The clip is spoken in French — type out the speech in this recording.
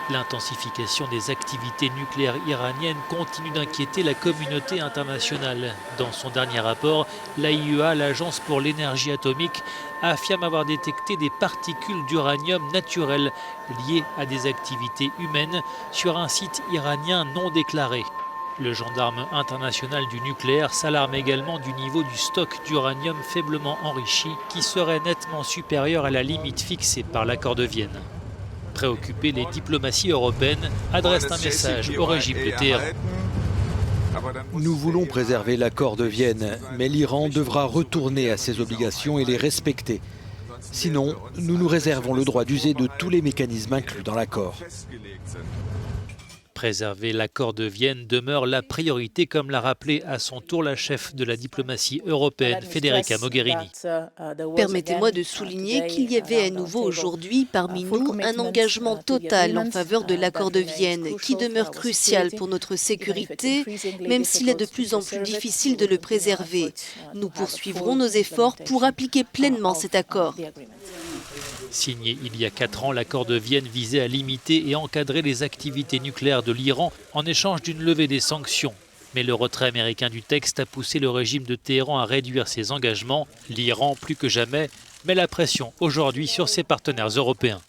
L'intensification des activités nucléaires iraniennes continue d'inquiéter la communauté internationale. Dans son dernier rapport, l'AIEA, l'Agence pour l'énergie atomique, affirme avoir détecté des particules d'uranium naturel liées à des activités humaines sur un site iranien non déclaré. Le gendarme international du nucléaire s'alarme également du niveau du stock d'uranium faiblement enrichi qui serait nettement supérieur à la limite fixée par l'accord de Vienne. Préoccupées, les diplomaties européennes adressent un message au régime de Téhéran. Nous voulons préserver l'accord de Vienne, mais l'Iran devra retourner à ses obligations et les respecter. Sinon, nous nous réservons le droit d'user de tous les mécanismes inclus dans l'accord. Préserver l'accord de Vienne demeure la priorité, comme l'a rappelé à son tour la chef de la diplomatie européenne, Federica Mogherini. Permettez-moi de souligner qu'il y avait à nouveau aujourd'hui parmi nous un engagement total en faveur de l'accord de Vienne, qui demeure crucial pour notre sécurité, même s'il est de plus en plus difficile de le préserver. Nous poursuivrons nos efforts pour appliquer pleinement cet accord. Signé il y a 4 ans, l'accord de Vienne visait à limiter et encadrer les activités nucléaires de l'Iran en échange d'une levée des sanctions. Mais le retrait américain du texte a poussé le régime de Téhéran à réduire ses engagements. L'Iran, plus que jamais, met la pression aujourd'hui sur ses partenaires européens.